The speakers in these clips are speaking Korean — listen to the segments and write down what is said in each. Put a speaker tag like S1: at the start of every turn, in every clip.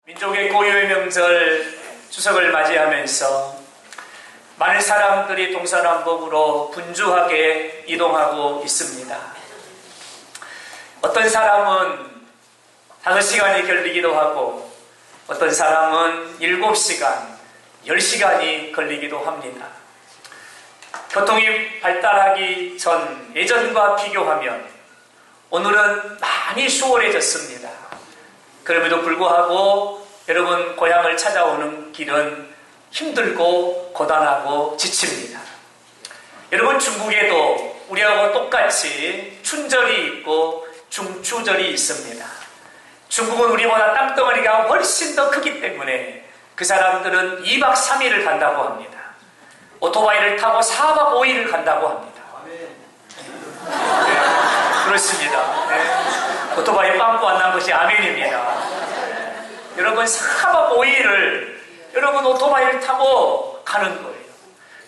S1: 민족의 고유의 명절 추석을 맞이하면서 많은 사람들이 동서남북으로 분주하게 이동하고 있습니다. 어떤 사람은 5시간이 걸리기도 하고 어떤 사람은 7시간, 10시간이 걸리기도 합니다. 교통이 발달하기 전 예전과 비교하면 오늘은 많이 수월해졌습니다. 그럼에도 불구하고 여러분 고향을 찾아오는 길은 힘들고 고단하고 지칩니다. 여러분 중국에도 우리하고 똑같이 춘절이 있고 중추절이 있습니다. 중국은 우리보다 땅덩어리가 훨씬 더 크기 때문에 그 사람들은 2박 3일을 간다고 합니다. 오토바이를 타고 4박 5일을 간다고 합니다. 네, 그렇습니다. 네. 오토바이 빵꾸 안 난 것이 아멘입니다. 여러분 4박 5일을 여러분 오토바이를 타고 가는 거예요.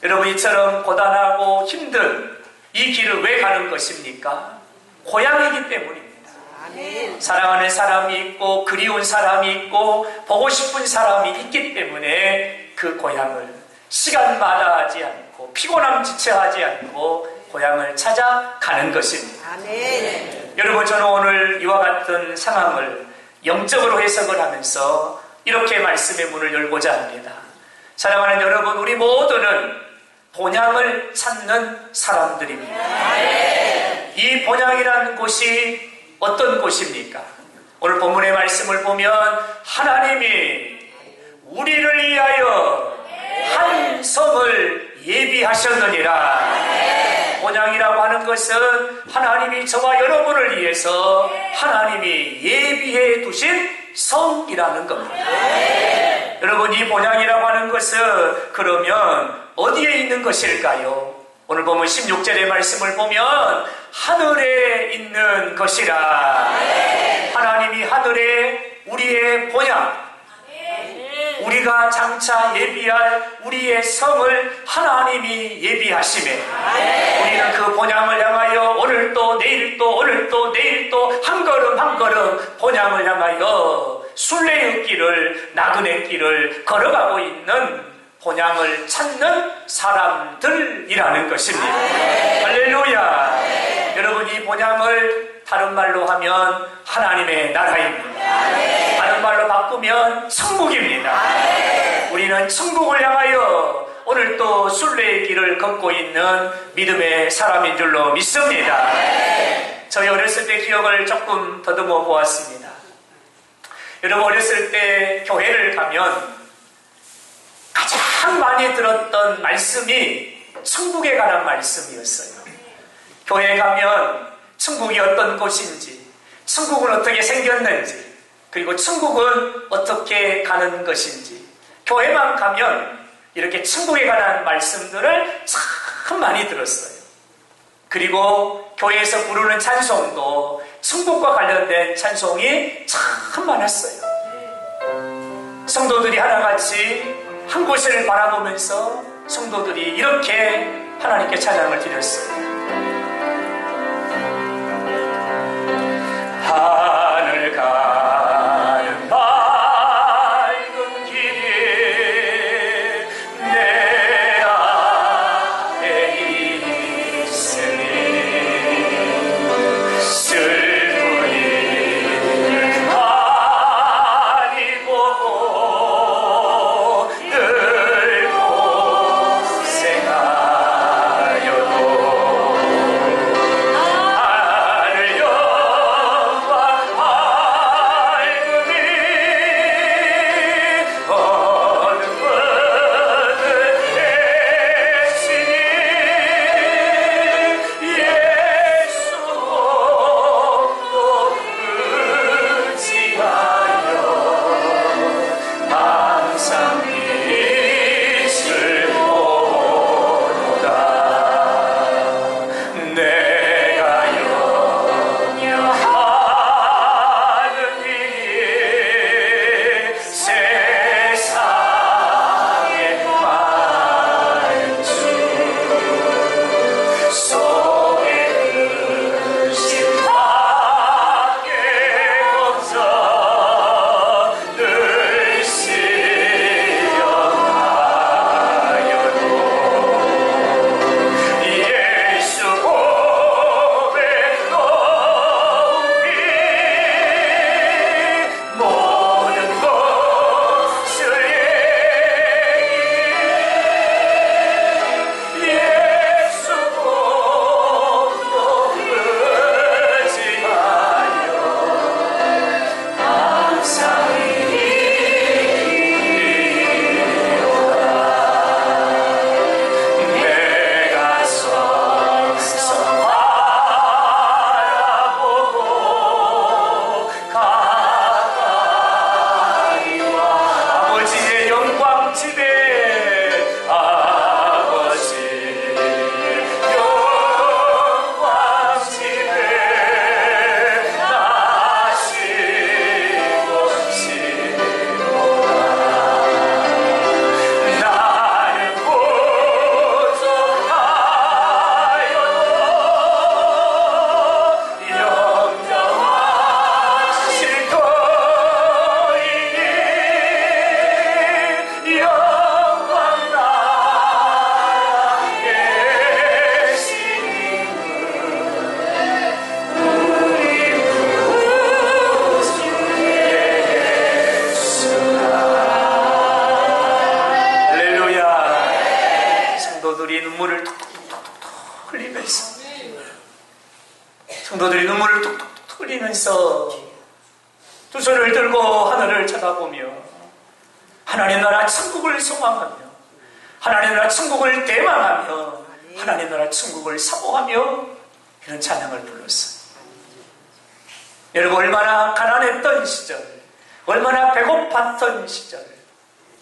S1: 여러분 이처럼 고단하고 힘든 이 길을 왜 가는 것입니까? 고향이기 때문입니다. 아멘. 사랑하는 사람이 있고 그리운 사람이 있고 보고 싶은 사람이 있기 때문에 그 고향을 시간마다 하지 않고 피곤함 지체하지 않고 고향을 찾아가는 것입니다. 아멘. 여러분 저는 오늘 이와 같은 상황을 영적으로 해석을 하면서 이렇게 말씀의 문을 열고자 합니다. 사랑하는 여러분, 우리 모두는 본향을 찾는 사람들입니다. 이 본향이라는 곳이 어떤 곳입니까? 오늘 본문의 말씀을 보면 하나님이 우리를 위하여 한 성을 예비하셨느니라. 본향이라고 하는 것은 하나님이 저와 여러분을 위해서 하나님이 예비해 두신 성이라는 겁니다. 여러분 이 본향이라고 하는 것은 그러면 어디에 있는 것일까요? 오늘 보면 16절의 말씀을 보면 하늘에 있는 것이라. 하나님이 하늘에 우리의 본향, 우리가 장차 예비할 우리의 성을 하나님이 예비하시매 우리는 그 본향을 향하여 오늘도 내일도 오늘도 내일도 한 걸음 한 걸음 본향을 향하여 순례의 길을 나그네 길을 걸어가고 있는 본향을 찾는 사람들이라는 것입니다. 할렐루야. 여러분 이 본향을 다른 말로 하면 하나님의 나라입니다. 다른 말로 바꾸면 천국입니다. 우리는 천국을 향하여 오늘도 순례의 길을 걷고 있는 믿음의 사람인 줄로 믿습니다. 저희 어렸을 때 기억을 조금 더듬어 보았습니다. 여러분 어렸을 때 교회를 가면 가장 많이 들었던 말씀이 천국에 관한 말씀이었어요. 교회에 가면 천국이 어떤 곳인지, 천국은 어떻게 생겼는지, 그리고 천국은 어떻게 가는 것인지, 교회만 가면 이렇게 천국에 관한 말씀들을 참 많이 들었어요. 그리고 교회에서 부르는 찬송도 천국과 관련된 찬송이 참 많았어요. 성도들이 하나같이 한 곳을 바라보면서 성도들이 이렇게 하나님께 찬양을 드렸어요. 하늘 가는 밝은 길이 내 앞에 있으니 슬픈 일을 많이 보고 늘 고생하여도 성도들이 눈물을 뚝뚝뚝 흘리면서 두 손을 들고 하늘을 쳐다보며 하나님 나라 천국을 소망하며 하나님 나라 천국을 대망하며 하나님 나라 천국을 사모하며 이런 찬양을 불렀어요. 여러분, 얼마나 가난했던 시절, 얼마나 배고팠던 시절,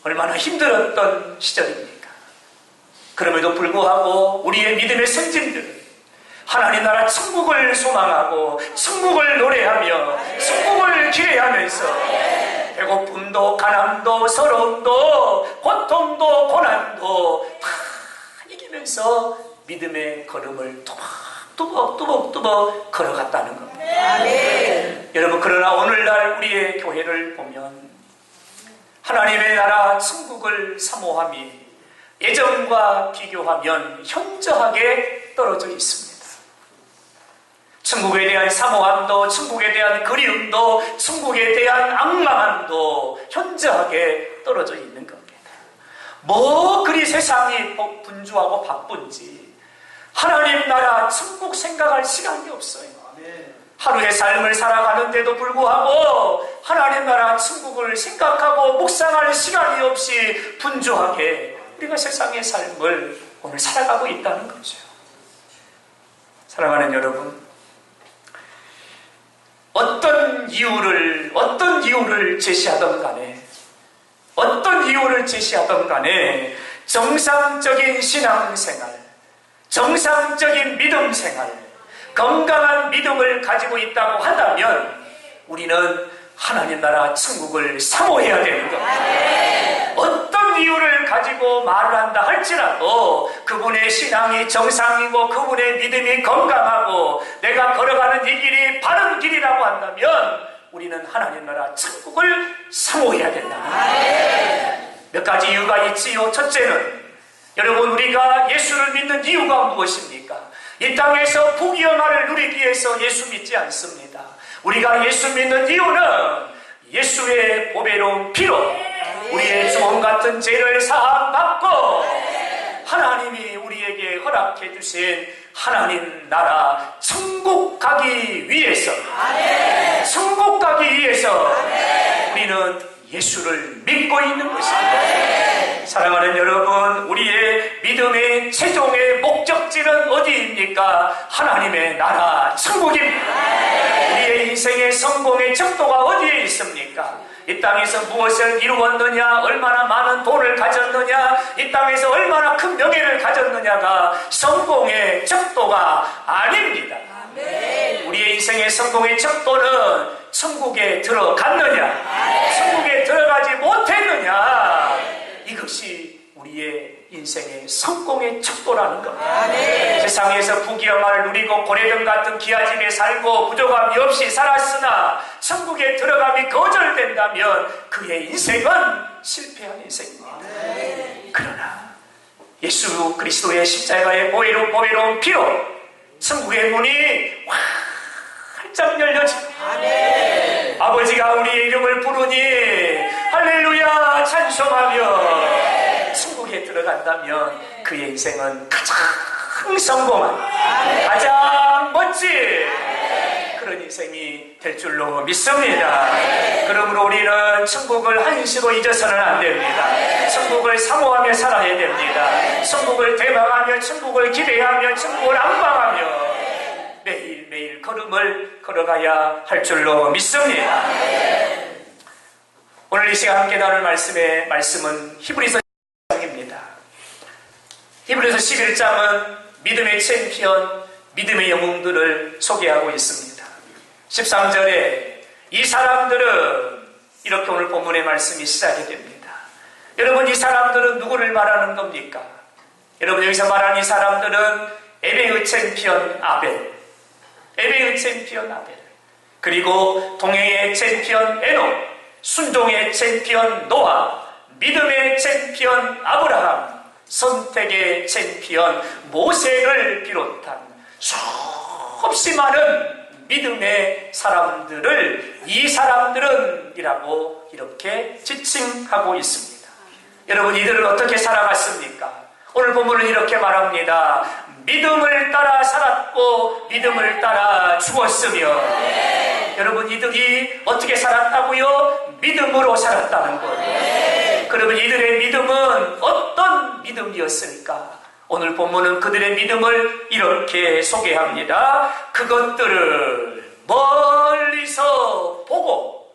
S1: 얼마나 힘들었던 시절입니까? 그럼에도 불구하고 우리의 믿음의 선진들은 하나님 나라 천국을 소망하고 천국을 노래하며 천국을 기대하면서 배고픔도 가난도 서러움도 고통도 고난도 다 이기면서 믿음의 걸음을 뚜벅뚜벅 걸어갔다는 겁니다. 여러분, 그러나 오늘날 우리의 교회를 보면 하나님의 나라 천국을 사모함이 예전과 비교하면 현저하게 떨어져 있습니다. 천국에 대한 사모함도, 천국에 대한 그리움도, 천국에 대한 악망함도 현저하게 떨어져 있는 겁니다. 뭐 그리 세상이 분주하고 바쁜지 하나님 나라 천국 생각할 시간이 없어요. 하루의 삶을 살아가는데도 불구하고 하나님 나라 천국을 생각하고 묵상할 시간이 없이 분주하게 우리가 세상의 삶을 오늘 살아가고 있다는 거죠. 사랑하는 여러분, 어떤 이유를 제시하던 간에 정상적인 신앙생활, 정상적인 믿음생활, 건강한 믿음을 가지고 있다고 한다면 우리는 하나님 나라 천국을 사모해야 되는 겁니다. 어떤 이유를 가지고 말을 한다 할지라도 그분의 신앙이 정상이고 그분의 믿음이 건강하고 내가 걸어가는 이 길이 바른 길이라고 한다면 우리는 하나님 나라 천국을 사모해야 된다. 몇 가지 이유가 있지요. 첫째는 여러분, 우리가 예수를 믿는 이유가 무엇입니까? 이 땅에서 부귀영화를 누리기 위해서 예수 믿지 않습니다. 우리가 예수 믿는 이유는 예수의 보배로운 피로 우리의 주범 같은 죄를 사함받고 하나님이 우리에게 허락해 주신 하나님 나라 천국 가기 위해서 우리는 예수를 믿고 있는 것입니다. 사랑하는 여러분, 우리의 믿음의 최종의 목적지는 어디입니까? 하나님의 나라 천국입니다. 우리의 인생의 성공의 척도가 어디에 있습니까? 이 땅에서 무엇을 이루었느냐, 얼마나 많은 돈을 가졌느냐, 이 땅에서 얼마나 큰 명예를 가졌느냐가 성공의 척도가 아닙니다. 우리의 인생의 성공의 척도는 천국에 들어갔느냐, 천국에 들어가지 못했느냐, 이것이 우리의 인생의 성공의 척도라는 겁니다. 세상에서 부귀영화를 누리고 고래등 같은 기아집에 살고 부족함이 없이 살았으나 천국에 들어감이 거절된다면 그의 인생은 실패한 인생입니다. 그러나 예수 그리스도의 십자가의 보배로운 피로 천국의 문이 활짝 열려집니다. 아버지가 우리의 이름을 부르니 할렐루야 찬송하며 천국에 들어간다면 그의 인생은 가장 성공한, 가장 멋진 그런 인생이 될 줄로 믿습니다. 그러므로 우리는 천국을 한시도 잊어서는 안 됩니다. 천국을 사모하며 살아야 됩니다. 천국을 대망하며 천국을 기대하며 천국을 앙망하며 매일매일 걸음을 걸어가야 할 줄로 믿습니다. 오늘 이 시간 함께 나눌 말씀은 히브리서 11장입니다. 히브리서 11장은 믿음의 챔피언, 믿음의 영웅들을 소개하고 있습니다. 13절에 이 사람들은, 이렇게 오늘 본문의 말씀이 시작이 됩니다. 여러분, 이 사람들은 누구를 말하는 겁니까? 여러분, 여기서 말하는 이 사람들은 에베의 챔피언 아벨, 그리고 동행의 챔피언 에녹, 순종의 챔피언 노아, 믿음의 챔피언 아브라함, 선택의 챔피언 모세를 비롯한 수없이 많은 믿음의 사람들을 이 사람들은 이라고 이렇게 지칭하고 있습니다. 여러분, 이들은 어떻게 살아갔습니까? 오늘 본문은 이렇게 말합니다. 믿음을 따라 살았고 믿음을 따라 죽었으며 여러분 이들이 어떻게 살았다고요? 믿음으로 살았다는 거예요. 그러면 이들의 믿음은 어떤 믿음이었을까? 오늘 본문은 그들의 믿음을 이렇게 소개합니다. 그것들을 멀리서 보고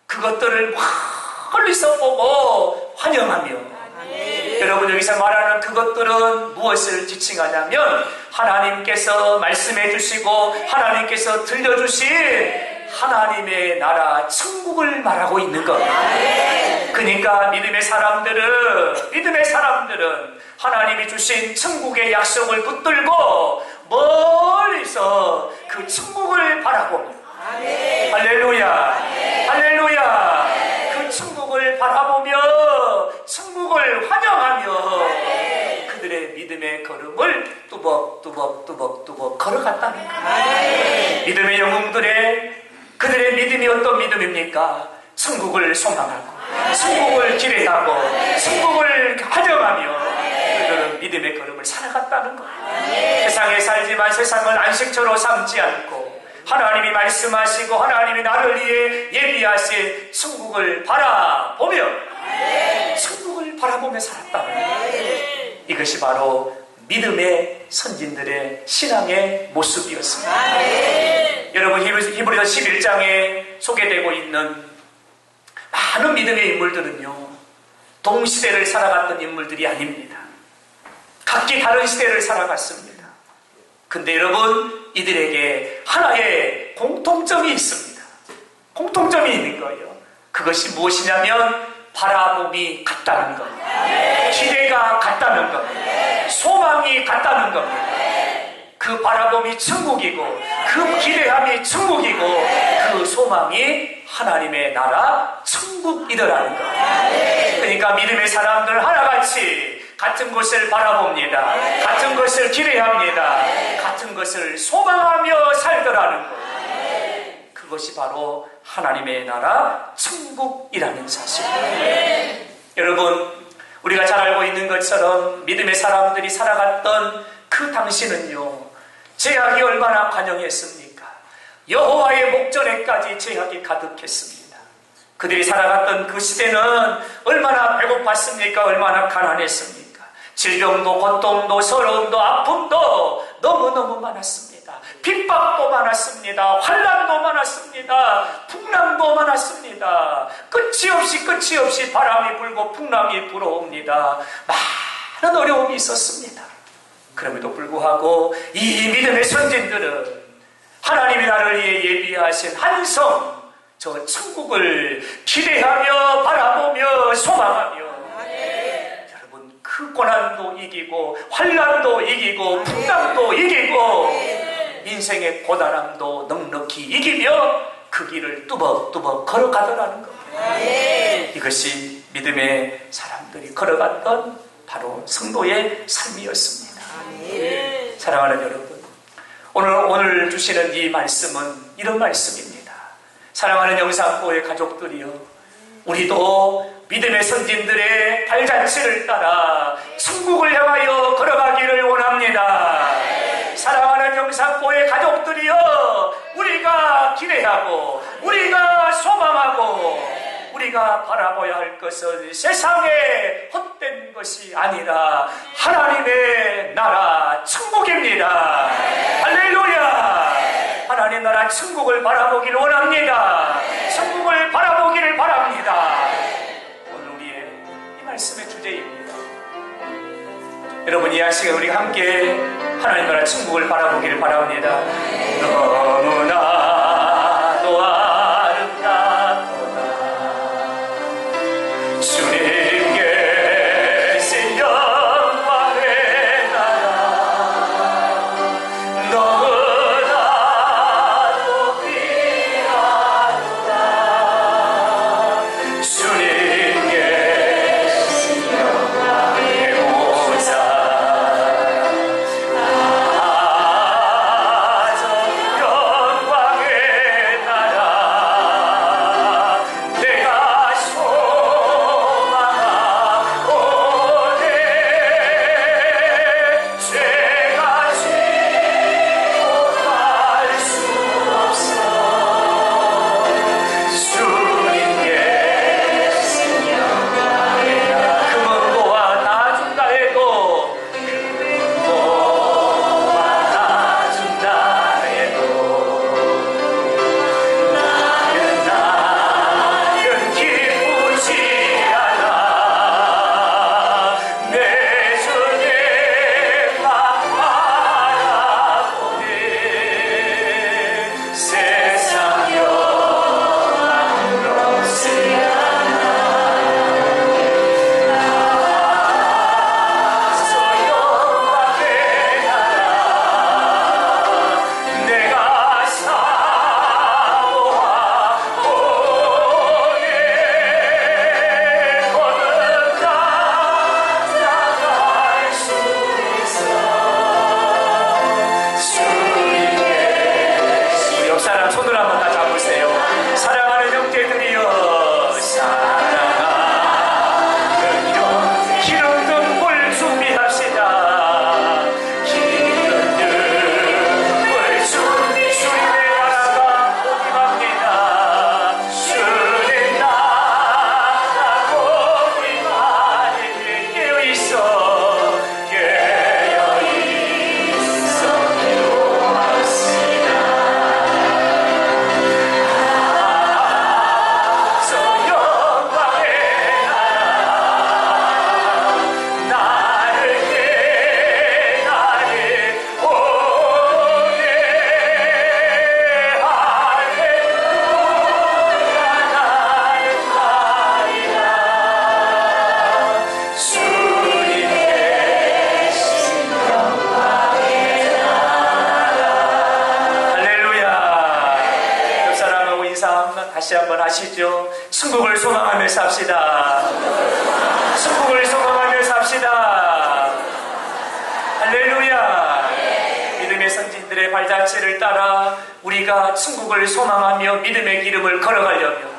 S1: 그것들을 멀리서 보고 환영하며 여러분 여기서 말하는 그것들은 무엇을 지칭하냐면 하나님께서 말씀해 주시고 하나님께서 들려주신 하나님의 나라 천국을 말하고 있는 거예요. 그러니까 믿음의 사람들은 하나님이 주신 천국의 약속을 붙들고 멀리서 그 천국을 바라보며 할렐루야 할렐루야 그 천국을 바라보며 천국을 환영하며 그들의 믿음의 걸음을 뚜벅뚜벅 걸어갔다는 거예요. 믿음의 영웅들의 그들의 믿음이 어떤 믿음입니까? 천국을 소망하고 천국을 기대하고 천국을 환영하며 그들은 믿음의 걸음을 살아갔다는 거예요. 세상에 살지만 세상을 안식처로 삼지 않고 하나님이 말씀하시고 하나님이 나를 위해 예비하신 천국을 바라보며 천국을 바라보며 살았다는 거예요. 이것이 바로 믿음의 선진들의 신앙의 모습이었습니다. 여러분 히브리서 11장에 소개되고 있는 많은 믿음의 인물들은요 동시대를 살아갔던 인물들이 아닙니다. 각기 다른 시대를 살아갔습니다. 근데 여러분 이들에게 하나의 공통점이 있습니다. 공통점이 있는 거예요. 그것이 무엇이냐면 바라봄이 같다는 겁니다. 기대가 같다는 겁니다. 소망이 같다는 겁니다. 그 바라봄이 천국이고 그 기대함이 천국이고 그 소망이 하나님의 나라 천국이더라는 겁니다. 그러니까 믿음의 사람들 하나같이 같은 것을 바라봅니다. 같은 것을 기대합니다. 같은 것을 소망하며 살더라는 거예요. 그것이 바로 하나님의 나라 천국이라는 사실입니다. 여러분 우리가 잘 알고 있는 것처럼 믿음의 사람들이 살아갔던 그 당시는요 제약이 얼마나 관영했습니까? 여호와의 목전에까지 제약이 가득했습니다. 그들이 살아갔던 그 시대는 얼마나 배고팠습니까? 얼마나 가난했습니까? 질병도 고통도 서러움도 아픔도 너무너무 많았습니다. 핍박도 많았습니다. 환난도 많았습니다. 풍랑도 많았습니다. 끝이 없이 바람이 불고 풍랑이 불어옵니다. 많은 어려움이 있었습니다. 그럼에도 불구하고 이 믿음의 선진들은 하나님이 나를 위해 예비하신 한성 저 천국을 기대하며 바라보며 소망하며 여러분 그 고난도 이기고 환난도 이기고 풍랑도 이기고 인생의 고단함도 넉넉히 이기며 그 길을 뚜벅뚜벅 걸어가더라는 겁니다. 이것이 믿음의 사람들이 걸어갔던 바로 성도의 삶이었습니다. 사랑하는 여러분 오늘 주시는 이 말씀은 이런 말씀입니다. 사랑하는 영상교회 가족들이여 우리도 믿음의 선진들의 발자취를 따라 천국을 향하여 걸어가기를 원합니다. 사랑하는 영상교회 가족들이여 우리가 기대하고 우리가 소망하고 우리가 바라봐야 할 것은 세상의 헛된 것이 아니라 하나님의 나라 천국입니다. 할렐루야. 하나님 나라 천국을 바라보기를 원합니다. 천국을 바라보기를 바랍니다. 오늘 우리의 이 말씀의 주제입니다. 여러분 이 시간 우리가 함께 하나님 나라 천국을 바라보기를 바랍니다. 너무나도 아름답도다 주님 계신 영광의 나라 너무나도 귀하도다 주님 계신 영광의 보좌 영광 다시 한번 하시죠. 천국을 소망하며 삽시다. 천국을 소망하며 삽시다. 할렐루야. 믿음의 선진들의 발자취를 따라 우리가 천국을 소망하며 믿음의 기름을 걸어가려면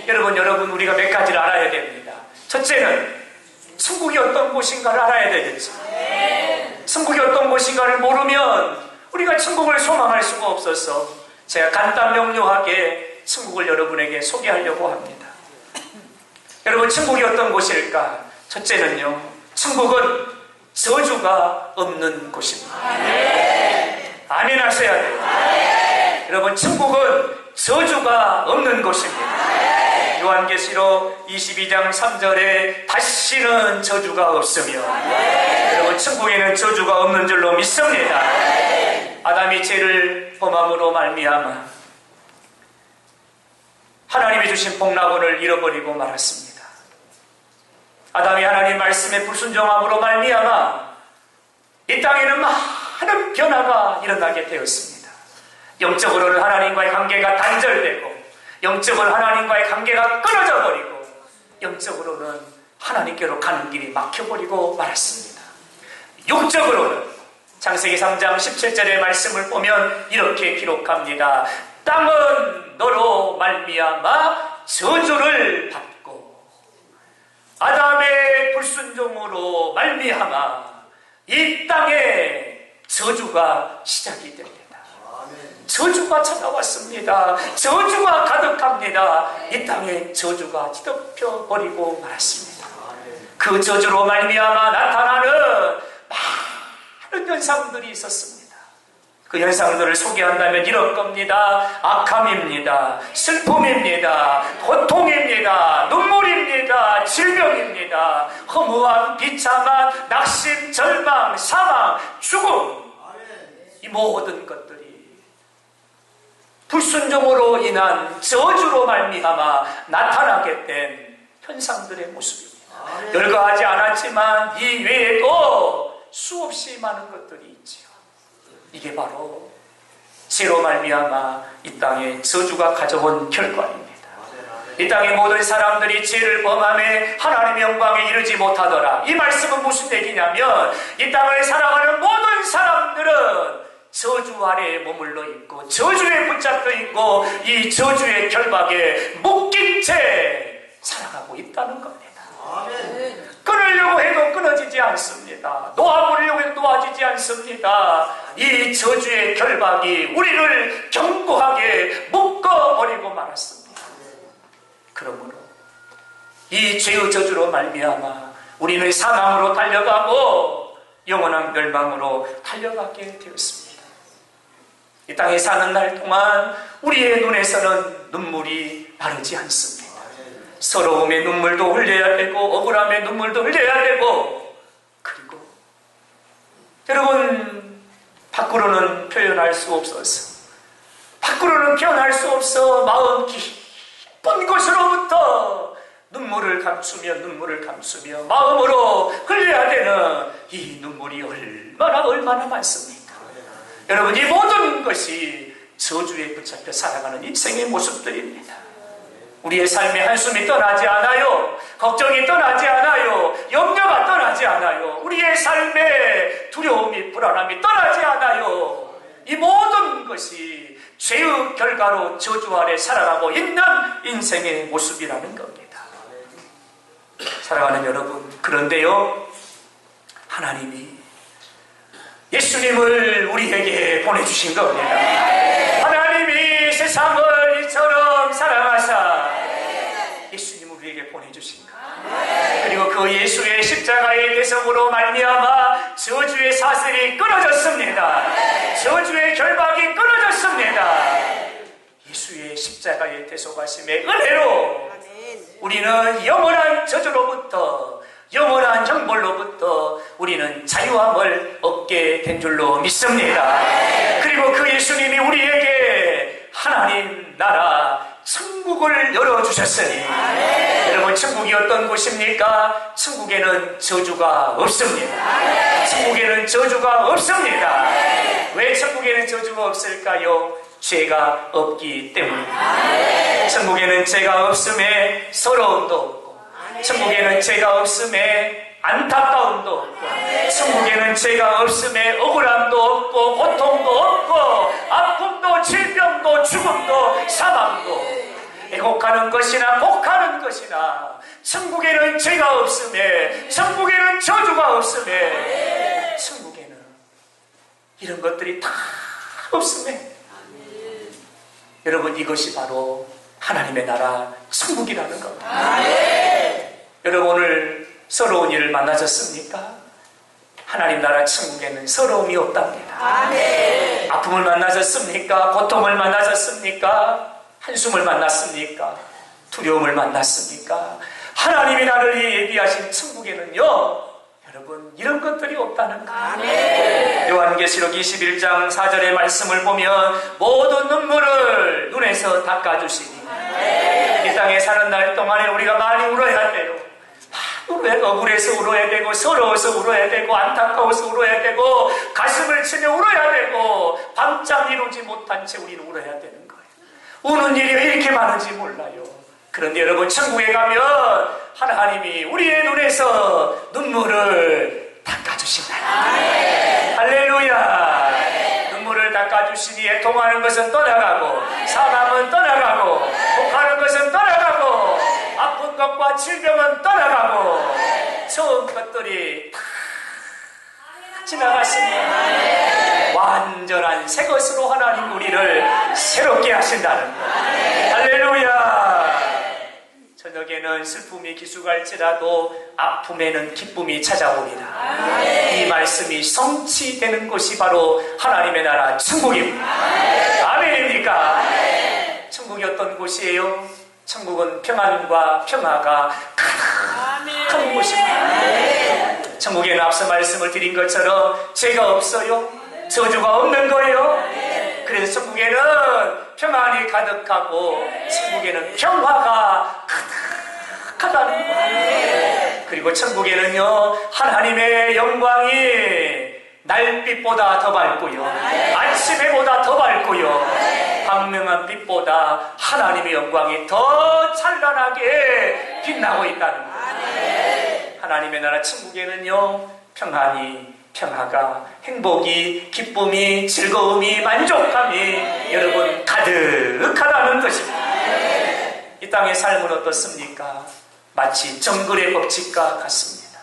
S1: 여러분 우리가 몇 가지를 알아야 됩니다. 첫째는 천국이 어떤 곳인가를 알아야 되겠죠. 천국이 어떤 곳인가를 모르면 우리가 천국을 소망할 수가 없어서 제가 간단 명료하게 천국을 여러분에게 소개하려고 합니다. 여러분, 천국이 어떤 곳일까? 첫째는요, 천국은 저주가 없는 곳입니다. 아멘 하셔야 돼요. 여러분, 천국은 저주가 없는 곳입니다. 요한계시록 22장 3절에 다시는 저주가 없으며 여러분, 천국에는 저주가 없는 줄로 믿습니다. 아담이 죄를 범함으로 말미암아 하나님이 주신 복락원을 잃어버리고 말았습니다. 아담이 하나님 말씀에 불순종함으로 말미암아 이 땅에는 많은 변화가 일어나게 되었습니다. 영적으로는 하나님과의 관계가 단절되고 영적으로 하나님과의 관계가 끊어져 버리고 영적으로는 하나님께로 가는 길이 막혀버리고 말았습니다. 육적으로는 창세기 3장 17절의 말씀을 보면 이렇게 기록합니다. 땅은 너로 말미암아 저주를 받고 아담의 불순종으로 말미암아 이 땅에 저주가 시작이 됩니다. 저주가 찾아왔습니다. 저주가 가득합니다. 이 땅에 저주가 뒤덮여 버리고 말았습니다. 그 저주로 말미암아 나타나는 많은 현상들이 있었습니다. 그 현상들을 소개한다면 이럴 겁니다. 악함입니다. 슬픔입니다. 고통입니다. 눈물입니다. 질병입니다. 허무함, 비참함, 낙심, 절망, 사망, 죽음, 이 모든 것들이 불순종으로 인한 저주로 말미암아 나타나게 된 현상들의 모습입니다. 열거하지 않았지만 이 외에도 수없이 많은 것들이 있지요. 이게 바로 죄로 말미암아 이 땅에 저주가 가져온 결과입니다. 이 땅의 모든 사람들이 죄를 범함에 하나님의 영광에 이르지 못하더라. 이 말씀은 무슨 얘기냐면 이 땅을 살아가는 모든 사람들은 저주 아래에 머물러 있고 저주에 붙잡혀 있고 이 저주의 결박에 묶인 채 살아가고 있다는 겁니다. 끊으려고 해도 끊어지지 않습니다. 놓아보려고 해도 놓아지지 않습니다. 이 저주의 결박이 우리를 견고하게 묶어버리고 말았습니다. 그러므로 이 죄의 저주로 말미암아 우리는 사망으로 달려가고 영원한 멸망으로 달려가게 되었습니다. 이 땅에 사는 날 동안 우리의 눈에서는 눈물이 마르지 않습니다. 서러움의 눈물도 흘려야 되고 억울함의 눈물도 흘려야 되고 그리고 여러분 밖으로는 표현할 수 없어서 밖으로는 표현할 수 없어 마음 깊은 곳으로부터 눈물을 감추며 마음으로 흘려야 되는 이 눈물이 얼마나 많습니까? 여러분, 이 모든 것이 저주에 붙잡혀 살아가는 인생의 모습들입니다. 우리의 삶의 한숨이 떠나지 않아요. 걱정이 떠나지 않아요. 염려가 떠나지 않아요. 우리의 삶의 두려움이 불안함이 떠나지 않아요. 이 모든 것이 죄의 결과로 저주 아래 살아가고 있는 인생의 모습이라는 겁니다. 사랑하는 여러분, 그런데요, 하나님이 예수님을 우리에게 보내주신 겁니다. 하나님이 세상을 이처럼 사랑하사 예수님을 우리에게 보내주신 것. 그리고 그 예수의 십자가의 대속으로 말미암아 저주의 사슬이 끊어졌습니다. 저주의 결박이 끊어졌습니다. 예수의 십자가의 대속하심의 은혜로 우리는 영원한 저주로부터 영원한 형벌로부터 우리는 자유함을 얻게 된 줄로 믿습니다. 그리고 그 예수님이 우리에게 하나님 나라 천국을 열어주셨으니 여러분, 천국이 어떤 곳입니까? 천국에는 저주가 없습니다. 천국에는 저주가 없습니다. 왜 천국에는 저주가 없을까요? 죄가 없기 때문입니다. 천국에는 죄가 없음에 서러움도 없고, 천국에는 죄가 없음에 안타까움도 없고, 천국에는 죄가 없음에 억울함도 없고, 고통도 없고, 아픔도 질병도 죽음도 사망도, 애곡하는 것이나 곡하는 것이나, 천국에는 죄가 없음에, 천국에는 저주가 없음에, 천국에는 이런 것들이 다 없음에, 여러분, 이것이 바로 하나님의 나라 천국이라는 겁니다. 여러분, 오늘 서러운 일을 만나셨습니까? 하나님 나라 천국에는 서러움이 없답니다. 아픔을 만나셨습니까? 고통을 만나셨습니까? 한숨을 만났습니까? 두려움을 만났습니까? 하나님이 나를 예비하신 천국에는요, 여러분, 이런 것들이 없다는 거예요. 요한계시록 21장 4절의 말씀을 보면 모든 눈물을 눈에서 닦아주시니, 이 땅에 사는 날 동안에 우리가 많이 울어야 돼요. 억울해서 울어야 되고, 서러워서 울어야 되고, 안타까워서 울어야 되고, 가슴을 치며 울어야 되고, 밤잠 이루지 못한 채 우리는 울어야 되는 거예요. 우는 일이 왜 이렇게 많은지 몰라요. 그런데 여러분, 천국에 가면 하나님이 우리의 눈에서 눈물을 닦아주신다. 할렐루야. 눈물을 닦아주시니 애통하는 것은 떠나가고, 사망은 떠나가고, 독하는 것은 떠나가고, 아픈 것과 질병은 떠나가고, 처음 것들이 다 지나갔습니다. 완전한 새 것으로 하나님 우리를 새롭게 하신다는 것. 할렐루야. 저녁에는 슬픔이 기수갈지라도 아픔에는 기쁨이 찾아오리라. 이 말씀이 성취되는 곳이 바로 하나님의 나라 천국입니다. 아멘입니까? 천국이 어떤 곳이에요? 천국은 평안과 평화가 가득한 곳입니다. 천국에는 앞서 말씀을 드린 것처럼 죄가 없어요. 저주가 없는 거예요. 그래서 천국에는 평안이 가득하고, 천국에는 평화가 가득하다는 거예요. 그리고 천국에는요, 하나님의 영광이 날빛보다 더 밝고요, 아침해보다 더 밝고요, 광명한 빛보다 하나님의 영광이 더 찬란하게 빛나고 있다는 거예요. 하나님의 나라 천국에는요, 평화가, 행복이, 기쁨이, 즐거움이, 만족감이 여러분 가득하다는 것입니다. 이 땅의 삶은 어떻습니까? 마치 정글의 법칙과 같습니다.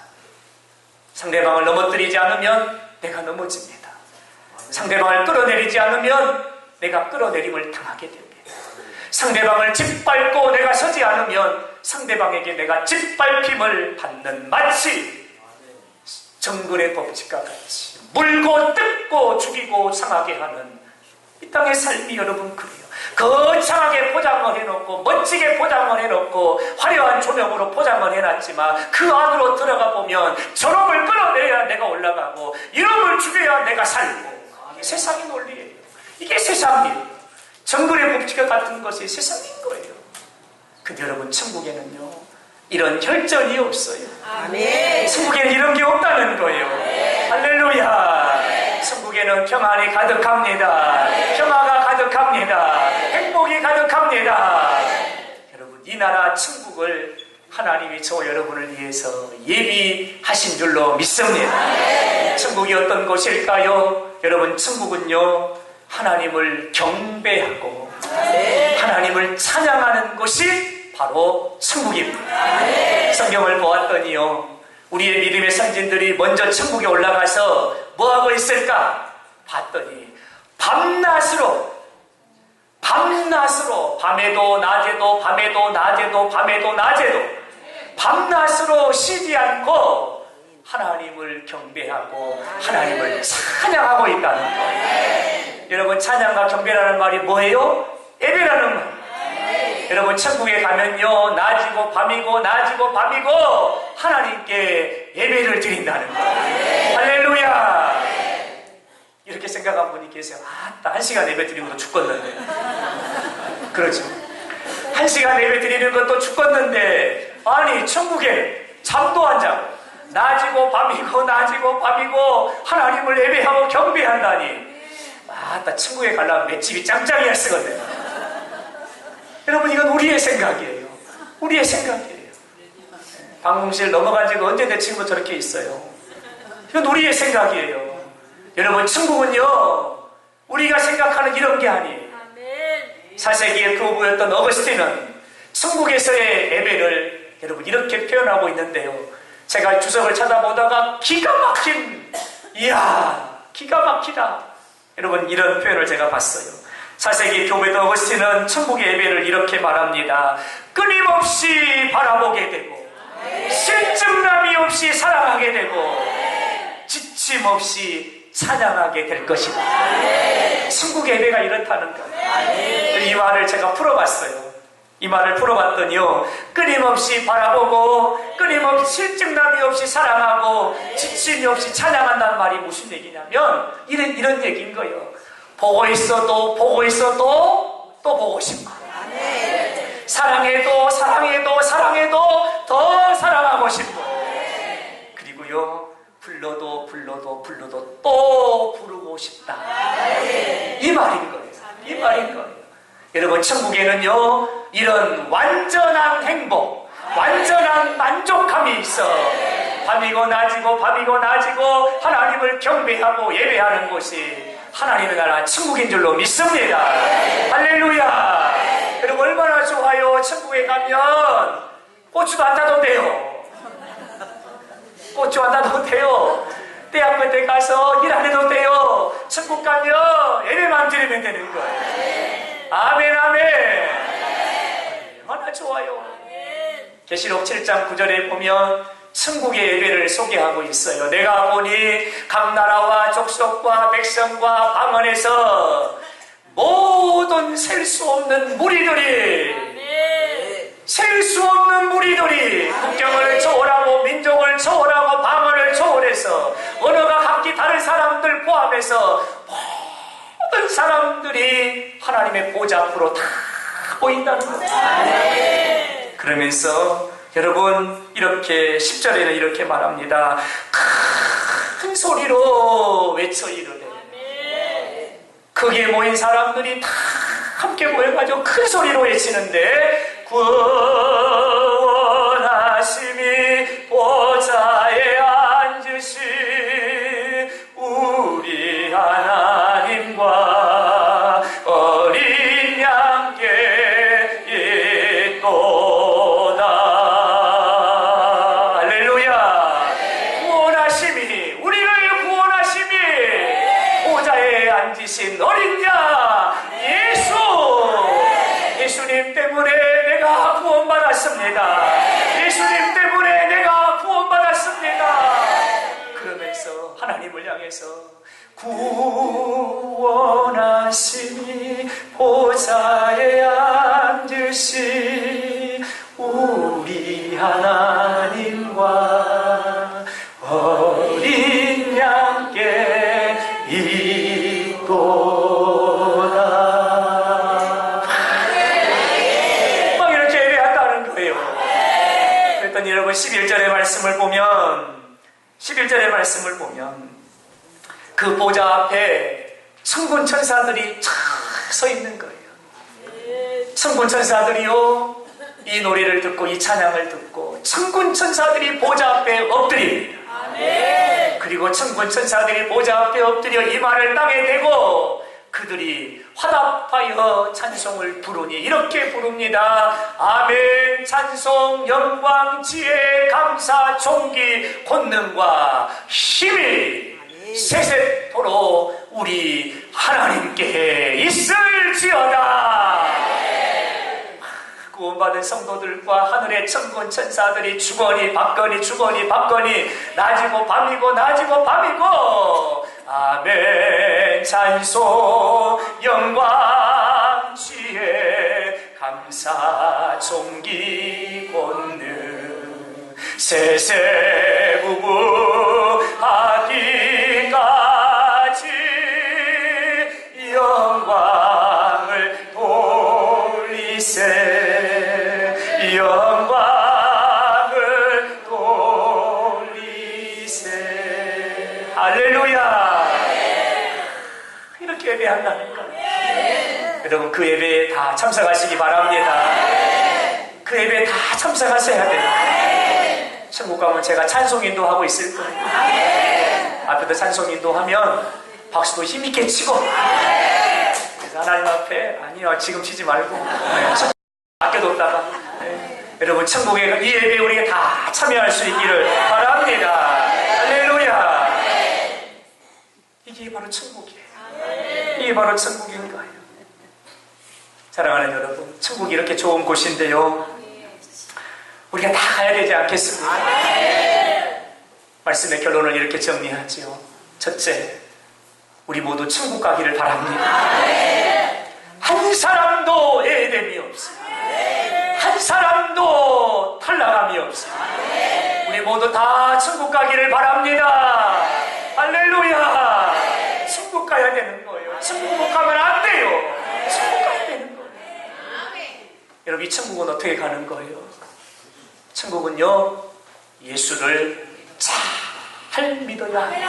S1: 상대방을 넘어뜨리지 않으면 내가 넘어집니다. 상대방을 끌어내리지 않으면 내가 끌어내림을 당하게 됩니다. 상대방을 짓밟고 내가 서지 않으면 상대방에게 내가 짓밟힘을 받는, 마치 정글의 법칙과 같이 물고 뜯고 죽이고 상하게 하는 이 땅의 삶이 여러분 그래요. 거창하게 포장을 해놓고, 멋지게 포장을 해놓고, 화려한 조명으로 포장을 해놨지만 그 안으로 들어가 보면 저놈을 끌어내야 내가 올라가고, 이놈을 죽여야 내가 살고, 세상의 논리예요. 이게 세상이에요. 정글의 법칙과 같은 것이 세상인 거예요. 근데 여러분, 천국에는요, 이런 혈전이 없어요.
S2: 아멘.
S1: 천국에는 이런 게 없다는 거예요.
S2: 아멘.
S1: 할렐루야.
S2: 아멘.
S1: 천국에는 평안이 가득합니다.
S2: 아멘.
S1: 평화가 가득합니다.
S2: 아멘.
S1: 행복이 가득합니다.
S2: 아멘.
S1: 여러분, 이 나라 천국을 하나님이 저 여러분을 위해서 예비하신 줄로 믿습니다.
S2: 아멘.
S1: 천국이 어떤 곳일까요? 여러분, 천국은요, 하나님을 경배하고,
S2: 아멘.
S1: 하나님을 찬양하는 곳이 바로 천국입니다.
S2: 아멘.
S1: 성경을 보았더니요, 우리의 믿음의 선진들이 먼저 천국에 올라가서 뭐하고 있을까? 봤더니 밤낮으로 밤에도 낮에도 밤낮으로 쉬지 않고 하나님을 경배하고 하나님을 찬양하고 있다는 거예요. 여러분, 찬양과 경배라는 말이 뭐예요? 예배라는 말. 여러분, 천국에 가면요, 낮이고 밤이고 하나님께 예배를 드린다는 거예요. 할렐루야. 이렇게 생각한 분이 계세요. 아따, 1시간 예배 드리는 거 죽겠는데. 그렇죠. 1시간 예배 드리는 것도 죽겠는데, 아니, 천국에 잠도 안 자고 낮이고 밤이고 하나님을 예배하고 경배한다니 나 천국에 가려면 맷집이 짱짱이야 쓰거든. 여러분, 이건 우리의 생각이에요. 우리의 생각이에요. 방공실 넘어간 지가 언제 내 친구 저렇게 있어요. 이건 우리의 생각이에요. 여러분, 천국은요, 우리가 생각하는 이런 게 아니에요. 4세기의 교부였던 어거스틴은 천국에서의 예배를 여러분 이렇게 표현하고 있는데요. 제가 주석을 찾아보다가 기가 막히다. 여러분, 이런 표현을 제가 봤어요. 4세기 교부였던 어거스틴은 천국의 예배를 이렇게 말합니다. 끊임없이 바라보게 되고 실증남이 없이 사랑하게 되고 지침 없이 찬양하게 될 것이다. 천국 예배가 이렇다는 거예요. 이 말을 제가 풀어봤어요. 이 말을 풀어봤더니요, 끊임없이 바라보고 끊임없이 실증남이 없이 사랑하고 지침이 없이 찬양한다는 말이 무슨 얘기냐면 이런 얘기인 거예요. 보고 있어도 또 보고 싶고 사랑해도 더 사랑하고 싶고, 그리고요 불러도 또 부르고 싶다. 이 말인 거예요. 여러분, 천국에는요 이런 완전한 행복, 완전한 만족함이 있어. 밤이고 낮이고 하나님을 경배하고 예배하는 곳이 하나님의 나라 천국인 줄로 믿습니다. 할렐루야. 여러분, 얼마나 좋아요. 천국에 가면 고추도 안 따도 돼요. 고추 안 따도 돼요. 대학 끝에 가서 일 안 해도 돼요. 천국 가면 예배만 드리면 되는 거예요. 아멘. 얼마나 좋아요. 계시록 7장 9절에 보면 천국의 예배를 소개하고 있어요. 내가 보니 각 나라와 족속과 백성과 방언에서 모든 셀 수 없는 무리들이 국경을 초월하고 민족을 초월하고 방언을 초월해서 언어가 각기 다른 사람들 포함해서 모든 사람들이 하나님의 보좌 앞으로 다 보인다는 거예요. 그러면서 여러분, 이렇게 10절에는 이렇게 말합니다. 큰 소리로 외쳐 이르되, 거기에 모인 사람들이 다 함께 모여가지고 큰 소리로 외치는데, 구원하심이 보좌에 앉으신 우리 하나님과 어린 양께 있도다. 할렐루야. 우리를 구원하심이 보좌에 앉으신 어린 양 예수님 때문에 내가 구원받았습니다. 예수님 때문에 내가 구원받았습니다. 그러면서 하나님을 향해서 구원하심이 보좌에 앉으신 우리 하나님과 어린 양께 있도다. 막 이렇게 예배한다는 거예요. 그랬더니 여러분, 11절의 말씀을 보면 그 보좌 앞에 천군 천사들이 쫙 서 있는 거예요. 천군 천사들이요, 이 노래를 듣고 이 찬양을 듣고 천군 천사들이 보좌 앞에 엎드립니다. 그리고 천군 천사들이 보좌 앞에 엎드려 이 말을 땅에 대고 그들이 화답하여 찬송을 부르니 이렇게 부릅니다. 아멘. 찬송, 영광, 지혜, 감사, 존귀, 권능과 힘이 세세토록 우리 하나님께 있을지어다. 구원받은 성도들과 하늘의 천군 천사들이 주거니 받거니 낮이고 밤이고 아멘. 찬송, 영광, 지혜, 감사, 존귀, 권능 세세부부하기까지 영광을 돌리세. 영광을 돌리세. 할렐루야. 이렇게 예배한다는 거예요. 여러분 그 예배에 다 참석하시기 바랍니다. 그 예배에 다 참석하셔야 돼요. 천국 가면 제가 찬송인도 하고 있을 거예요. 앞에도 찬송인도 하면 박수도 힘있게 치고, 그래서 하나님 앞에 아니요 지금 치지 말고 아껴뒀다가 여러분 천국에 이 예배에 우리가 다 참여할 수 있기를 바랍니다. 할렐루야. 이게 바로 천국이에요. 이게 바로 천국인 거예요. 사랑하는 여러분, 천국이 이렇게 좋은 곳인데요, 우리가 다 가야 되지 않겠습니까? 말씀의 결론을 이렇게 정리하지요. 첫째, 우리 모두 천국 가기를 바랍니다. 한 사람도 예외됨이 없습니다. 한 사람도 탈락함이 없습니다. 우리 모두 다 천국 가기를 바랍니다. 할렐루야. 천국 가야 되는 거예요. 천국 못 가면 안 돼요. 천국 가야 되는 거예요. 여러분, 이 천국은 어떻게 가는 거예요? 천국은요, 예수를 잘 믿어야 합니다.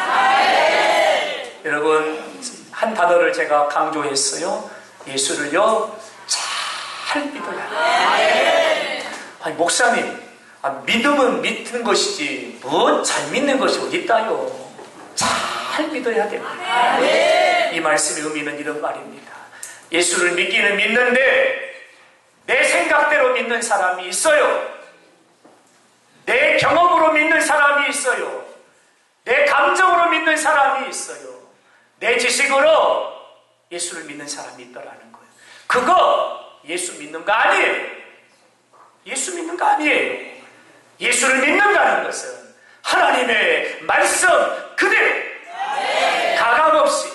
S1: 여러분, 한 단어를 제가 강조했어요. 예수를요, 잘 믿어야 합니다. 아니, 목사님, 믿음은 믿는 것이지, 뭐 잘 믿는 것이 어딨다요. 잘 믿어야 됩니다. 이 말씀의 의미는 이런 말입니다. 예수를 믿기는 믿는데, 내 생각대로 믿는 사람이 있어요. 내 경험으로 믿는 사람이 있어요. 내 감정으로 믿는 사람이 있어요. 내 지식으로 예수를 믿는 사람이 있더라는 거예요. 그거 예수 믿는 거 아니에요. 예수 믿는 거 아니에요. 예수를 믿는다는 것은 하나님의 말씀 그대로 가감없이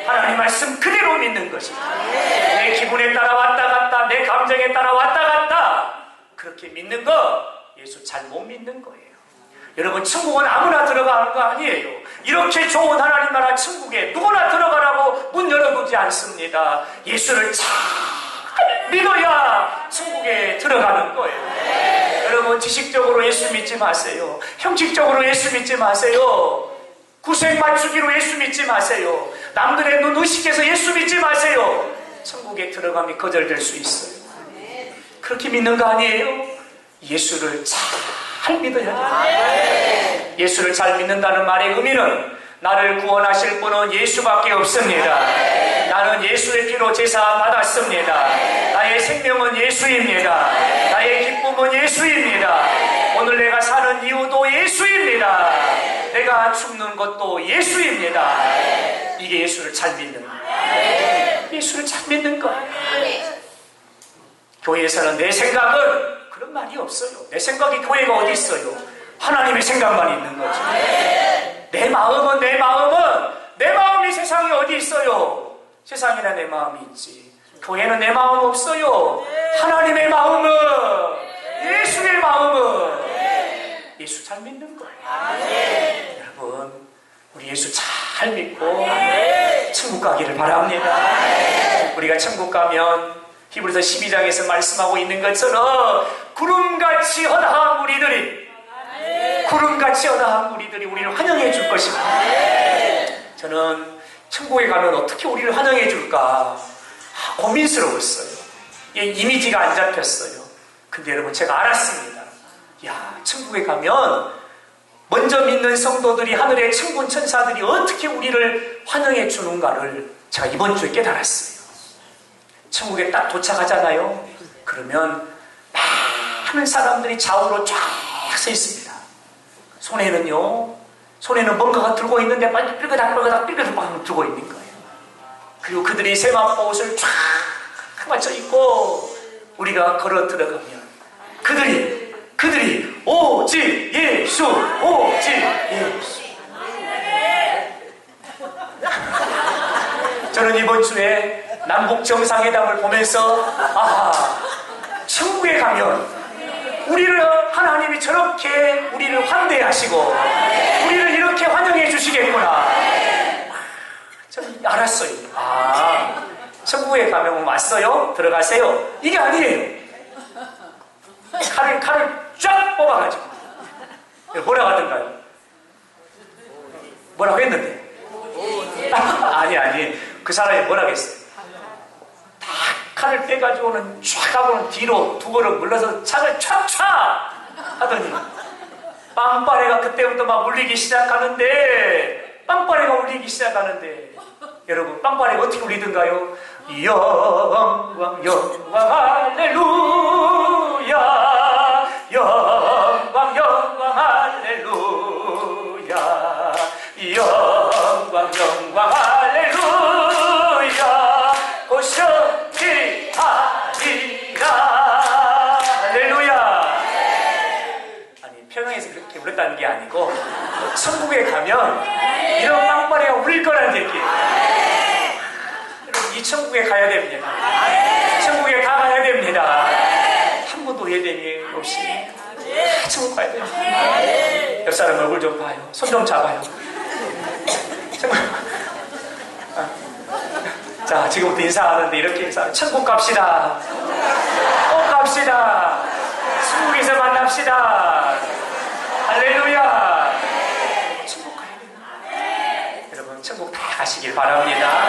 S1: 하나님 말씀 그대로 믿는 것입니다. 내 기분에 따라 왔다 갔다, 내 감정에 따라 왔다 갔다 그렇게 믿는 거 예수 잘 못 믿는 거예요. 여러분, 천국은 아무나 들어가는 거 아니에요. 이렇게 좋은 하나님 나라 천국에 누구나 들어가라고 문 열어두지 않습니다. 예수를 잘 믿어야 천국에 들어가는 거예요. 여러분, 지식적으로 예수 믿지 마세요. 형식적으로 예수 믿지 마세요. 구색 맞추기로 예수 믿지 마세요. 남들의 눈 의식해서 예수 믿지 마세요. 천국에 들어감이 거절될 수 있어요. 그렇게 믿는 거 아니에요? 예수를 잘 믿어야 돼요. 예수를 잘 믿는다는 말의 의미는 나를 구원하실 분은 예수밖에 없습니다. 나는 예수의 피로 제사 받았습니다. 나의 생명은 예수입니다. 나의 기쁨은 예수입니다. 오늘 내가 사는 이유도 예수입니다. 내가 죽는 것도 예수입니다. 이게 예수를 잘 믿는 거예요. 예수를 잘 믿는 거예요. 교회에서는 내 생각은 그런 말이 없어요. 내 생각이 교회가 어디 있어요? 하나님의 생각만 있는 거죠. 내 마음은 내 마음이 세상에 어디 있어요? 세상이나 내 마음이 있지. 교회는 내 마음 없어요. 하나님의 마음은, 예수의 마음은 예수 잘 믿는 거예요. 여러분, 우리 예수 잘 믿고 천국 가기를 바랍니다. 우리가 천국 가면 히브리서 12장에서 말씀하고 있는 것처럼 구름같이 허다한 무리들이 우리를 환영해 줄 것입니다. 저는 천국에 가면 어떻게 우리를 환영해 줄까 고민스러웠어요. 이미지가 안 잡혔어요. 근데 여러분, 제가 알았습니다. 야, 천국에 가면 먼저 믿는 성도들이, 하늘의 천군 천사들이 어떻게 우리를 환영해 주는가를 제가 이번 주에 깨달았어요. 천국에 딱 도착하잖아요. 그러면 많은 사람들이 좌우로 쫙 서 있습니다. 손에는 뭔가가 들고 있는데 빨리 삐그덕 들고 있는 거예요. 그리고 그들이 세마포 옷을 쫙 맞춰 입고 우리가 걸어 들어가면 그들이 오직 예수, 오직 예수. 저는 이번 주에 남북 정상회담을 보면서 천국에 가면 우리를 하나님이 저렇게 우리를 환대하시고 우리를 이렇게 환영해 주시겠구나. 저는 알았어요. 천국에 가면 왔어요? 들어가세요? 이게 아니에요. 칼을 쫙 뽑아가지고 뭐라고 하던가요? 뭐라고 했는데? 아니 그 사람이 뭐라겠어요? 다 칼을 빼가지고는 촥 하고는 뒤로 두 걸음 물러서 창을 촥촥 하더니 빵빠레가 그때부터 막 울리기 시작하는데, 여러분 빵빠레가 어떻게 울리던가요? 영광 영광 할렐루야, 영광 영광 할렐루야, 영광 영광 할렐루야, 오셔기 하리라. 할렐루야. 아니 평양에서 그렇게 울렸다는 게 아니고 천국에 가면 이런 빵빠레가 울릴 거라는 얘기예요. 이 천국에 가야 됩니다. 천국에 다 가야 됩니다. 한 번도 예배이 없이 천국 가야 됩니다. 옆 사람 얼굴 좀 봐요. 손 좀 잡아요. 자, 지금부터 인사하는데 이렇게 인사해요. 천국 갑시다. 꼭 갑시다. 천국에서 만납시다. 할렐루야. 천국 가야 됩니다. 여러분 천국 다 가시길 바랍니다.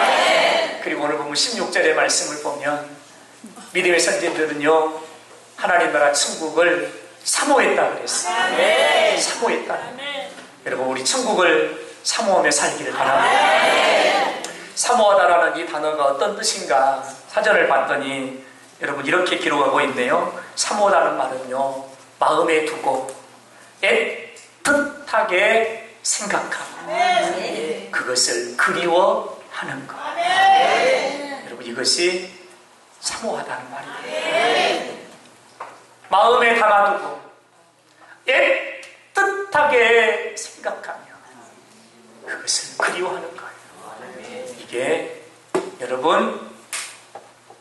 S1: 그리고 오늘 보면 16절의 말씀을 보면 믿음의 선진들은요 하나님 나라 천국을 사모했다 그랬어요. 사모했다. 여러분 우리 천국을 사모하며 살기를 바랍니다. 사모하다라는 이 단어가 어떤 뜻인가 사전을 봤더니 여러분 이렇게 기록하고 있네요. 사모하다는 말은요 마음에 두고 애틋하게 생각하고 그것을 그리워하는 것. 여러분 이것이 사모하다는 말이에요. 마음에 담아두고 애틋하게 생각하며 그것을 그리워하는 거예요. 이게 여러분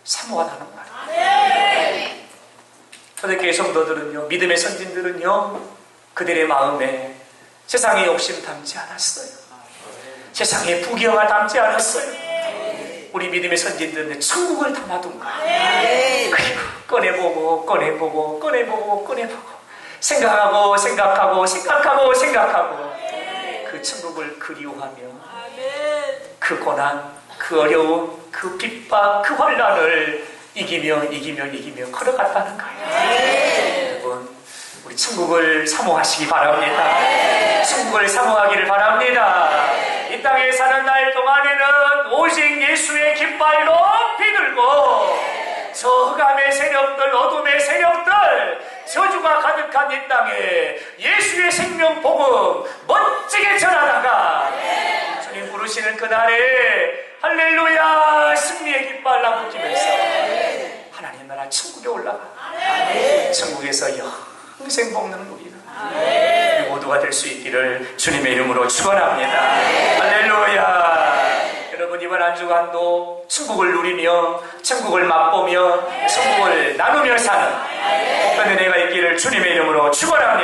S1: 사모하다는 말이에요. 초대교회 성도들은요 믿음의 선진들은요 그들의 마음에 세상의 욕심 담지 않았어요. 세상의 부귀영화 담지 않았어요. 우리 믿음의 선진들은 천국을 담아둔 거예요. 그리고 꺼내보고 생각하고 그 천국을 그리워하며 그 고난, 그 어려움, 그 핍박, 그 환난을 이기며 걸어갔다는 거예요. 여러분 우리 천국을 사모하시기 바랍니다. 천국을 사모하기를 바랍니다. 이 땅에 사는 날 동안에는 오직 예수의 깃발 높이 들고 저 흑암의 세력들, 어둠의 세력들, 저주가 가득한 이 땅에 예수의 생명 복음 멋지게 전하다가 주님 부르시는 그날에 할렐루야 승리의 깃발 나부끼면서 하나님 나라 천국에 올라가 천국에서 영생 복는 우리는 모두가 될 수 있기를 주님의 이름으로 축원합니다. 할렐루야. 여러분 이번 한 주간도 천국을 누리며 천국을 맛보며 천국을 나누며 사는 복된 은혜가 있기를 주님의 이름으로 축원합니다.